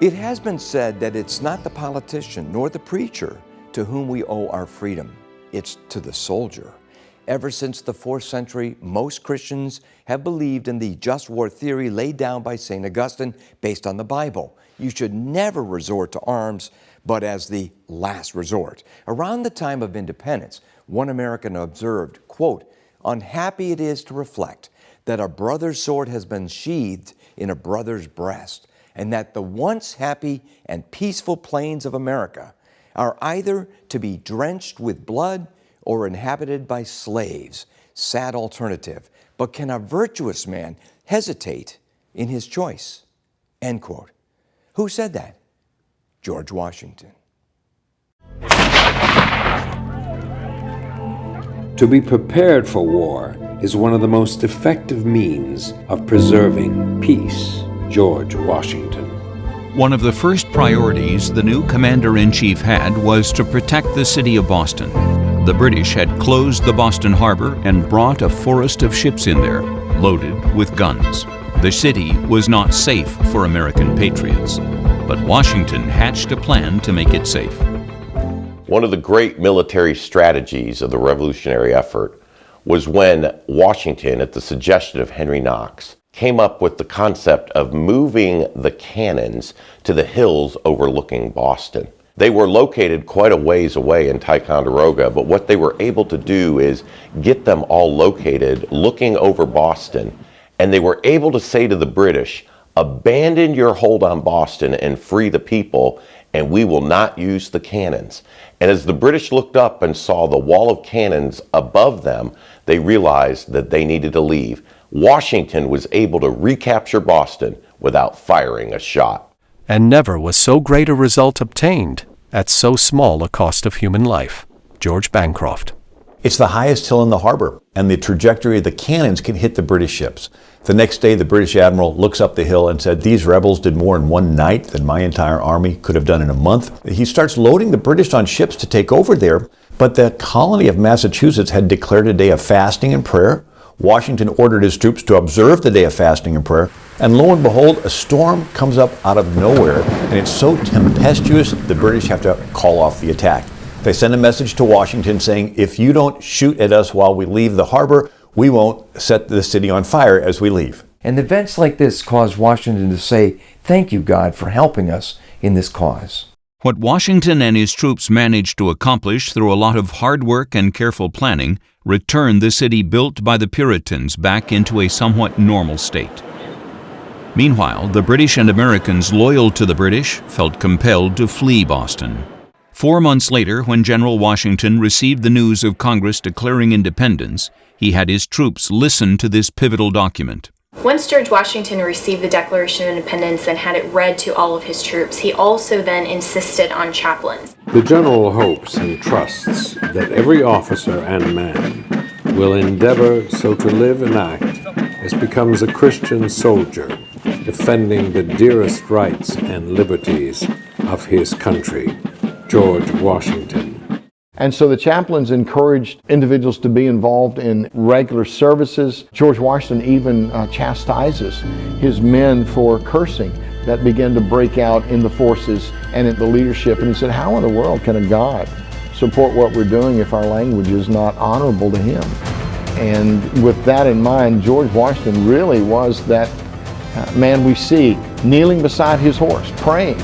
It has been said that it's not the politician nor the preacher to whom we owe our freedom. It's to the soldier. Ever since the 4th century, most Christians have believed in the just war theory laid down by St. Augustine based on the Bible. You should never resort to arms, but as the last resort. Around the time of independence, one American observed, quote, "Unhappy it is to reflect that a brother's sword has been sheathed in a brother's breast, and that the once happy and peaceful plains of America are either to be drenched with blood or inhabited by slaves. Sad alternative. But can a virtuous man hesitate in his choice?" End quote. Who said that? George Washington. To be prepared for war is one of the most effective means of preserving peace. George Washington. One of the first priorities the new commander-in-chief had was to protect the city of Boston. The British had closed the Boston harbor and brought a forest of ships in there, loaded with guns. The city was not safe for American patriots, but Washington hatched a plan to make it safe. One of the great military strategies of the revolutionary effort was when Washington, at the suggestion of Henry Knox, came up with the concept of moving the cannons to the hills overlooking Boston. They were located quite a ways away in Ticonderoga, but what they were able to do is get them all located looking over Boston, and they were able to say to the British, "Abandon your hold on Boston and free the people, and we will not use the cannons." And as the British looked up and saw the wall of cannons above them, they realized that they needed to leave. Washington was able to recapture Boston without firing a shot. And never was so great a result obtained at so small a cost of human life. George Bancroft. It's the highest hill in the harbor, and the trajectory of the cannons can hit the British ships. The next day, the British admiral looks up the hill and said, "These rebels did more in one night than my entire army could have done in a month." He starts loading the British on ships to take over there, but the colony of Massachusetts had declared a day of fasting and prayer. Washington ordered his troops to observe the day of fasting and prayer, and lo and behold, a storm comes up out of nowhere, and it's so tempestuous, the British have to call off the attack. They send a message to Washington saying, "If you don't shoot at us while we leave the harbor, we won't set the city on fire as we leave." And events like this caused Washington to say, "Thank you, God, for helping us in this cause." What Washington and his troops managed to accomplish through a lot of hard work and careful planning returned the city built by the Puritans back into a somewhat normal state. Meanwhile, the British and Americans loyal to the British felt compelled to flee Boston. 4 months later, when General Washington received the news of Congress declaring independence, he had his troops listen to this pivotal document. Once George Washington received the Declaration of Independence and had it read to all of his troops, he also then insisted on chaplains. The general hopes and trusts that every officer and man will endeavor so to live and act as becomes a Christian soldier, defending the dearest rights and liberties of his country. George Washington. And so the chaplains encouraged individuals to be involved in regular services. George Washington even chastises his men for cursing that began to break out in the forces and in the leadership. And he said, how in the world can a God support what we're doing if our language is not honorable to him? And with that in mind, George Washington really was that man we see kneeling beside his horse, praying.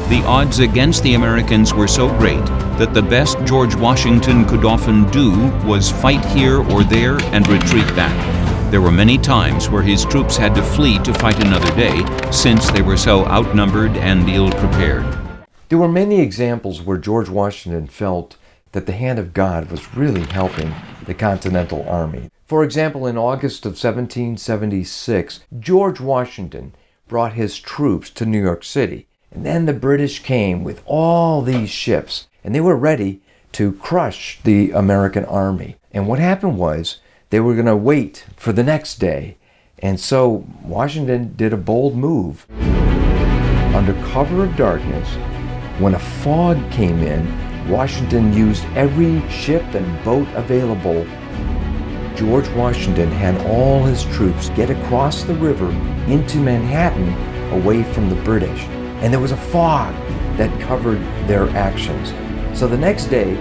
The odds against the Americans were so great that the best George Washington could often do was fight here or there and retreat back. There were many times where his troops had to flee to fight another day, since they were so outnumbered and ill-prepared. There were many examples where George Washington felt that the hand of God was really helping the Continental Army. For example, in August of 1776, George Washington brought his troops to New York City. And then the British came with all these ships, and they were ready to crush the American army. And what happened was, they were going to wait for the next day. And so Washington did a bold move. Under cover of darkness, when a fog came in, Washington used every ship and boat available. George Washington had all his troops get across the river into Manhattan away from the British. and there was a fog that covered their actions. So the next day,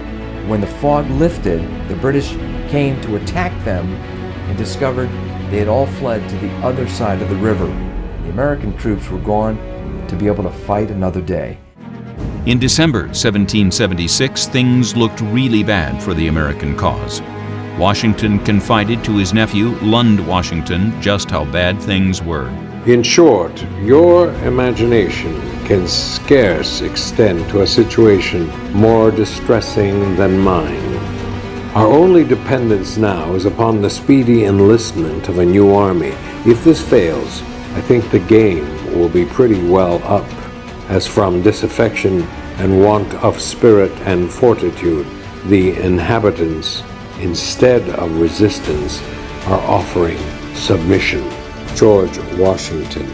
when the fog lifted, the British came to attack them and discovered they had all fled to the other side of the river. The American troops were gone to be able to fight another day. In December 1776, things looked really bad for the American cause. Washington confided to his nephew, Lund Washington, just how bad things were. In short, your imagination can scarce extend to a situation more distressing than mine. Our only dependence now is upon the speedy enlistment of a new army. If this fails, I think the game will be pretty well up, as from disaffection and want of spirit and fortitude, the inhabitants, instead of resistance, are offering submission. George Washington.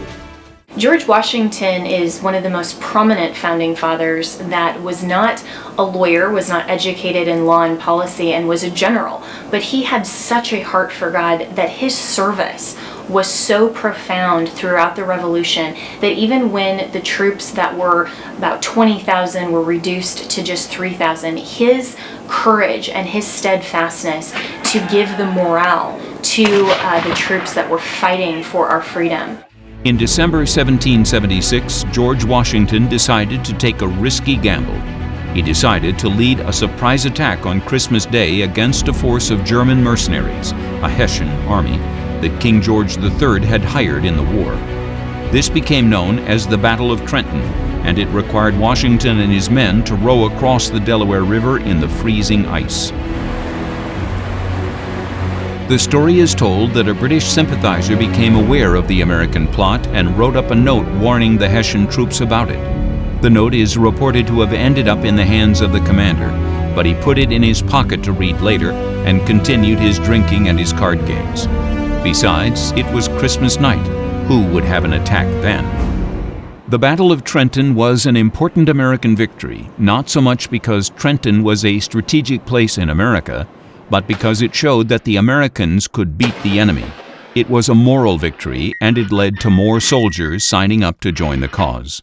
George Washington is one of the most prominent founding fathers that was not a lawyer, was not educated in law and policy, and was a general. But he had such a heart for God that his service was so profound throughout the Revolution that even when the troops that were about 20,000 were reduced to just 3,000, his courage and his steadfastness to give the morale to the troops that were fighting for our freedom. In December 1776, George Washington decided to take a risky gamble. He decided to lead a surprise attack on Christmas Day against a force of German mercenaries, a Hessian army, that King George III had hired in the war. This became known as the Battle of Trenton, and it required Washington and his men to row across the Delaware River in the freezing ice. The story is told that a British sympathizer became aware of the American plot and wrote up a note warning the Hessian troops about it. The note is reported to have ended up in the hands of the commander, but he put it in his pocket to read later and continued his drinking and his card games. Besides, it was Christmas night. Who would have an attack then? The Battle of Trenton was an important American victory, not so much because Trenton was a strategic place in America, but because it showed that the Americans could beat the enemy. It was a moral victory, and it led to more soldiers signing up to join the cause.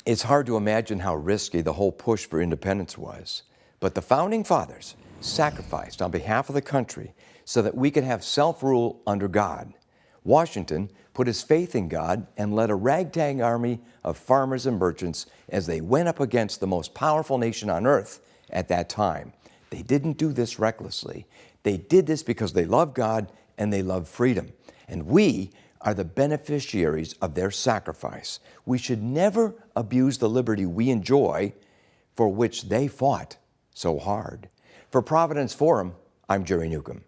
It's hard to imagine how risky the whole push for independence was, but the Founding Fathers sacrificed on behalf of the country so that we could have self-rule under God. Washington put his faith in God and led a ragtag army of farmers and merchants as they went up against the most powerful nation on earth at that time. They didn't do this recklessly. They did this because they love God and they love freedom. And we are the beneficiaries of their sacrifice. We should never abuse the liberty we enjoy for which they fought so hard. For Providence Forum, I'm Jerry Newcombe.